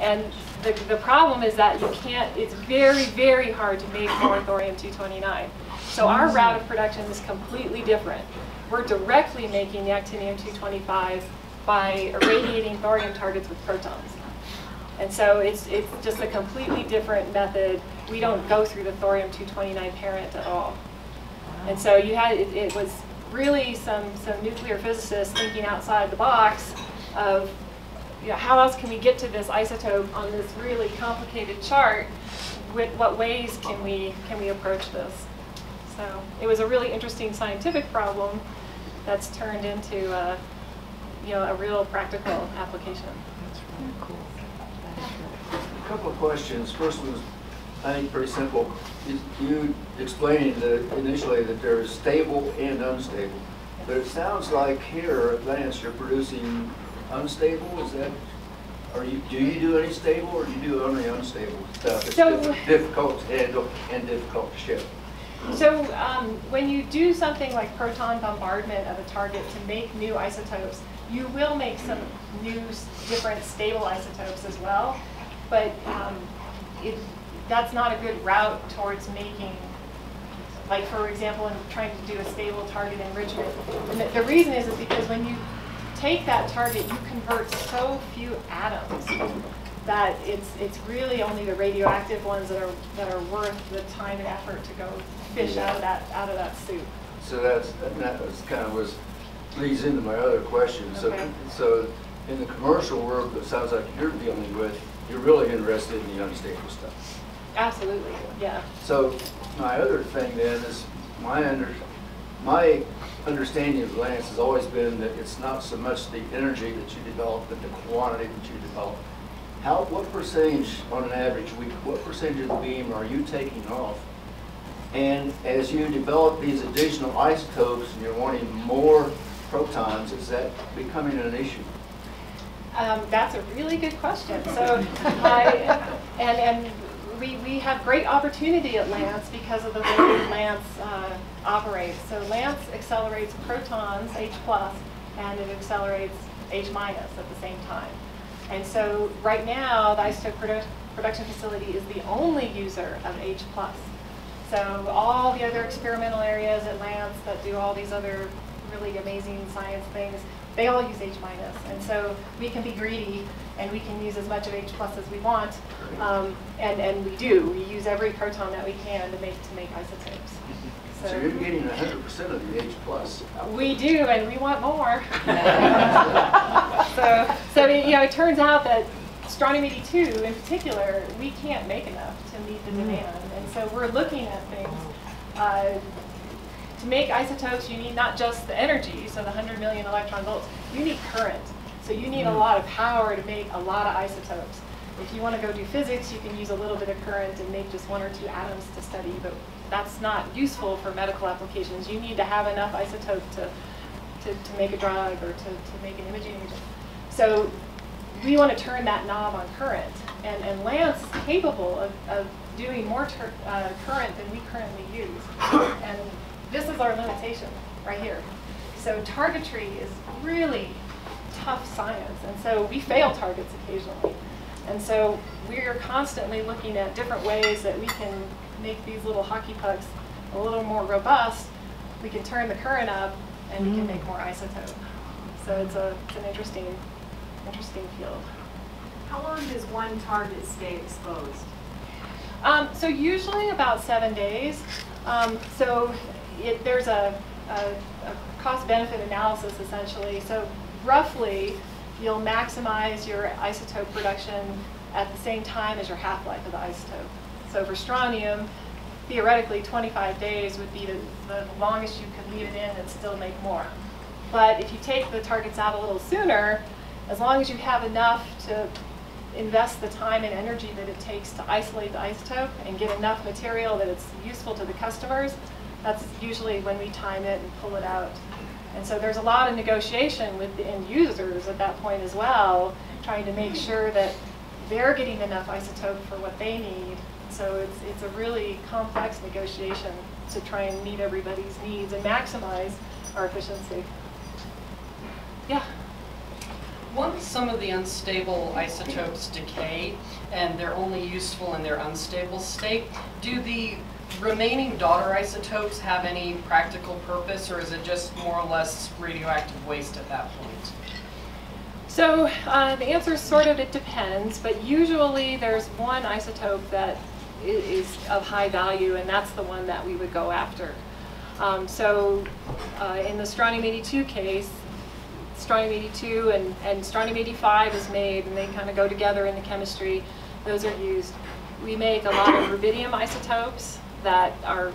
And the problem is that you can't, it's very, very hard to make more thorium-229. So our route of production is completely different. We're directly making the actinium-225 by irradiating thorium targets with protons. And so it's just a completely different method. We don't go through the thorium-229 parent at all. And so you had, it was really some nuclear physicists thinking outside the box of, you know, how else can we get to this isotope on this really complicated chart? With what ways can we approach this? So it was a really interesting scientific problem that's turned into you know, a real practical application. That's really cool. A couple of questions. First one was, I think, pretty simple. You explained that initially that there's stable and unstable, but it sounds like here at Lance you're producing unstable. Is that? Do you do any stable, or do you do only unstable stuff? It's difficult to handle and difficult to ship. So when you do something like proton bombardment of a target to make new isotopes, you will make some new, different stable isotopes as well. But that's not a good route towards making, like for example, in trying to do a stable target enrichment. And the reason is because when you take that target, you convert so few atoms that it's really only the radioactive ones that are worth the time and effort to go fish out of that soup. So that was kind of leads into my other question. Okay. So in the commercial world, it sounds like you're dealing with, you're really interested in the unstable stuff. Absolutely, yeah. So my other thing then is my understanding of Lance has always been that it's not so much the energy that you develop, but the quantity that you develop. What percentage on an average week, what percentage of the beam are you taking off? And as you develop these additional isotopes and you're wanting more protons, is that becoming an issue? That's a really good question. So, we have great opportunity at Lance because of the way Lance operates. So Lance accelerates protons, H+, and it accelerates H- at the same time. And so right now, the isotope production facility is the only user of H+. So all the other experimental areas at Lance that do all these other really amazing science things, they all use H-. And so we can be greedy and we can use as much of H+ as we want. And we do. We use every proton that we can to make isotopes. So you're getting 100% of the H+. We do, and we want more. so you know, it turns out that strontium-82 in particular, we can't make enough to meet the demand. And so we're looking at things. To make isotopes, you need not just the energy, so the 100 million electron volts, you need current. So you need a lot of power to make a lot of isotopes. If you want to go do physics, you can use a little bit of current and make just 1 or 2 atoms to study, but that's not useful for medical applications. You need to have enough isotope to make a drug or to make an imaging agent. So we want to turn that knob on current, and Lance is capable of doing more current than we currently use. And this is our limitation right here. So targetry is really tough science, and so we fail targets occasionally. And so we're constantly looking at different ways that we can make these little hockey pucks a little more robust. We can turn the current up, and we can make more isotope. So it's an interesting field. How long does one target stay exposed? So usually about 7 days. So there's a cost-benefit analysis essentially. So roughly, you'll maximize your isotope production at the same time as your half-life of the isotope. So for strontium, theoretically 25 days would be the longest you could leave it in and still make more. But if you take the targets out a little sooner, as long as you have enough to invest the time and energy that it takes to isolate the isotope and get enough material that it's useful to the customers, that's usually when we time it and pull it out. And so there's a lot of negotiation with the end users at that point as well, trying to make sure that they're getting enough isotope for what they need. So it's a really complex negotiation to try and meet everybody's needs and maximize our efficiency. Yeah? Once some of the unstable isotopes decay and they're only useful in their unstable state, do the remaining daughter isotopes have any practical purpose, or is it just more or less radioactive waste at that point? So the answer is sort of it depends, but usually there's one isotope that is of high value, and that's the one that we would go after. In the strontium-82 case, strontium-82 and strontium-85 is made, and they kind of go together in the chemistry. Those are used. We make a lot of rubidium isotopes that are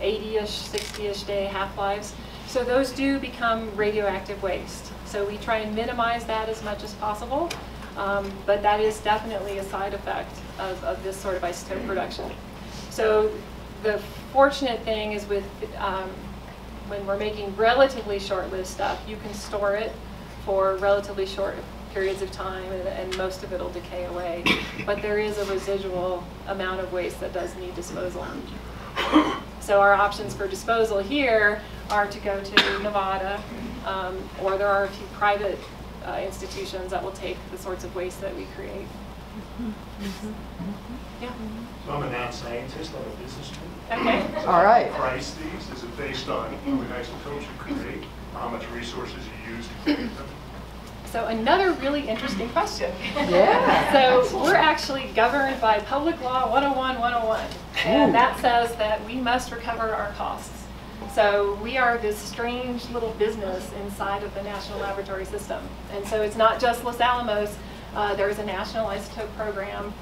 80-ish, 60-ish day half-lives. So those do become radioactive waste. So we try and minimize that as much as possible, but that is definitely a side effect of this sort of isotope production. So the fortunate thing is with when we're making relatively short-lived stuff, you can store it for relatively short periods of time, and most of it will decay away. But there is a residual amount of waste that does need disposal. So our options for disposal here are to go to Nevada, or there are a few private institutions that will take the sorts of waste that we create. Yeah. So I'm a non-scientist, I'm a businessman. Okay. So All right. how do you price these? Is it based on how many isotopes you create, how much resources you use to create them? So another really interesting question. Yeah. So we're actually governed by Public Law 101-101, and that says that we must recover our costs. So we are this strange little business inside of the National Laboratory System. And so it's not just Los Alamos. There is a national isotope program,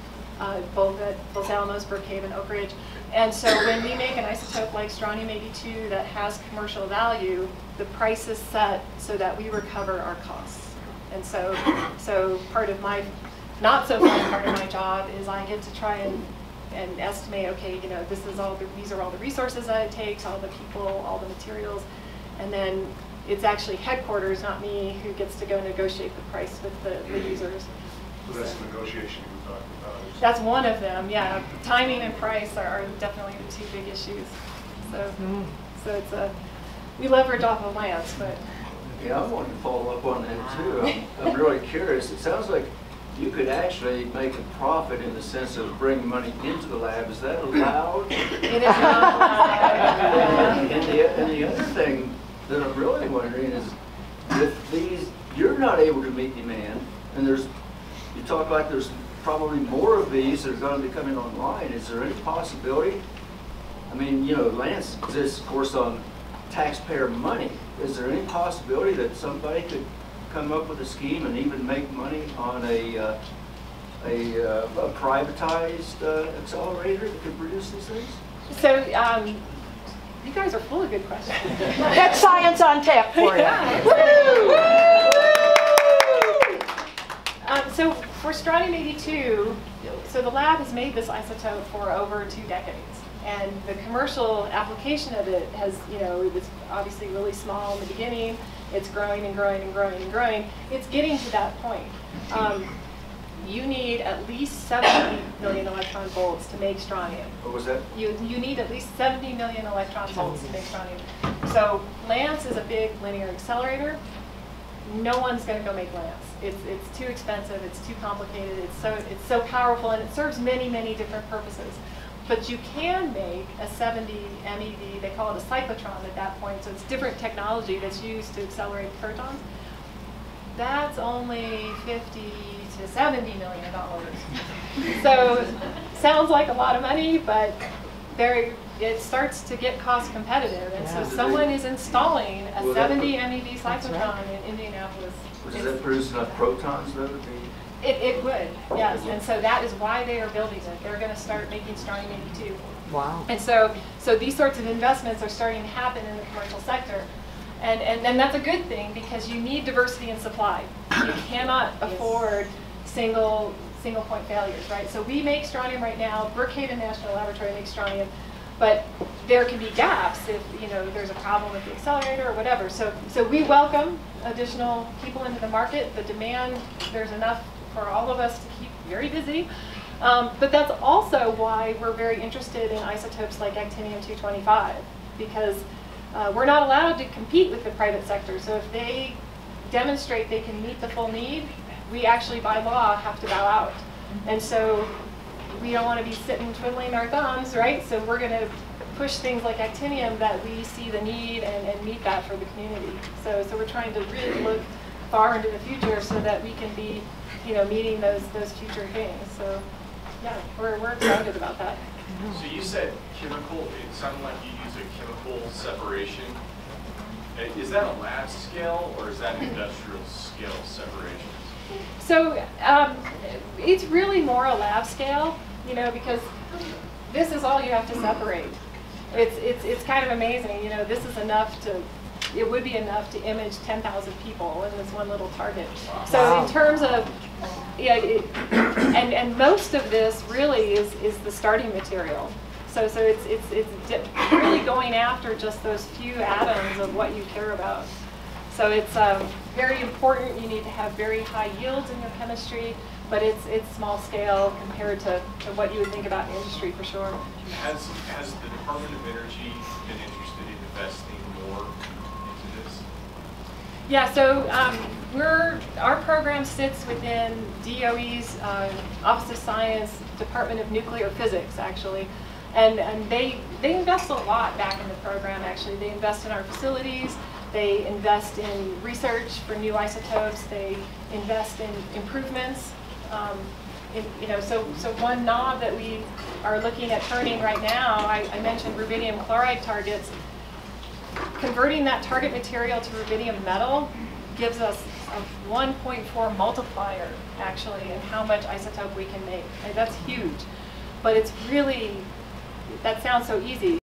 both at Los Alamos, Brookhaven, Oak Ridge. And so when we make an isotope like strontium-82 that has commercial value, the price is set so that we recover our costs. And so part of my, not so fun part of my job is I get to try and estimate, okay, you know, these are all the resources that it takes, all the people, all the materials, and then it's actually headquarters, not me, who gets to go negotiate the price with the users. So that's the negotiation you were talking about. That's one of them, yeah. Timing and price are definitely the two big issues. So it's we leverage off of Lance, but. Yeah, I wanted to follow up on that too. I'm really curious. It sounds like you could actually make a profit in the sense of bringing money into the lab. Is that allowed? It is not allowed. And the other thing that I'm really wondering is, with these, you're not able to meet demand, and you talk like there's probably more of these that are going to be coming online. Is there any possibility? I mean, you know, Lance exists, of course, on taxpayer money. Is there any possibility that somebody could come up with a scheme and even make money on a privatized accelerator that could produce these things? So you guys are full of good questions. That's science on tap for you. So for strontium-82, so the lab has made this isotope for over 2 decades. And the commercial application of it has, you know, it was obviously really small in the beginning. It's growing and growing and growing and growing. It's getting to that point. You need at least 70 million electron volts to make strontium. What was that? You need at least 70 million electron volts to make strontium. So Lance is a big linear accelerator. No one's going to go make Lance. It's too expensive. It's too complicated. It's so powerful, and it serves many, many different purposes. But you can make a 70 MeV, they call it a cyclotron at that point, so it's different technology that's used to accelerate protons. That's only $50 to $70 million. So sounds like a lot of money, but it starts to get cost competitive. And so someone is installing a 70 MeV cyclotron in Indianapolis. Does that produce enough protons though to be? It would, yes, and so that is why they are building it. They're going to start making strontium-82. Wow. And so these sorts of investments are starting to happen in the commercial sector. And that's a good thing because you need diversity in supply. You cannot afford single point failures, right? So we make strontium right now. Brookhaven National Laboratory makes strontium, but there can be gaps if there's a problem with the accelerator or whatever. So we welcome additional people into the market. The demand, there's enough for all of us to keep very busy. But that's also why we're very interested in isotopes like actinium-225, because we're not allowed to compete with the private sector. So if they demonstrate they can meet the full need, we actually by law have to bow out. And so we don't want to be sitting twiddling our thumbs, right? So we're going to push things like actinium that we see the need and meet that for the community. So we're trying to really look far into the future so that we can be, meeting those future things. So yeah, we're excited about that. So you said chemical, it sounded like you use a chemical separation. Is that a lab scale or is that industrial scale separation? So it's really more a lab scale, because this is all you have to separate. It's kind of amazing, this is enough it would be enough to image 10,000 people in this one little target. So in terms of, and most of this really is the starting material. So it's really going after just those few atoms of what you care about. So it's very important. You need to have very high yields in your chemistry, but it's small scale compared to what you would think about in industry for sure. Has the Department of Energy been interested in investing more into this? Yeah, so our program sits within DOE's Office of Science, Department of Nuclear Physics, actually. And they invest a lot back in the program, actually. They invest in our facilities. They invest in research for new isotopes. They invest in improvements. So one knob that we are looking at turning right now, I mentioned rubidium chloride targets. Converting that target material to rubidium metal gives us a 1.4 multiplier, actually, in how much isotope we can make. And that's huge. But it's really, that sounds so easy.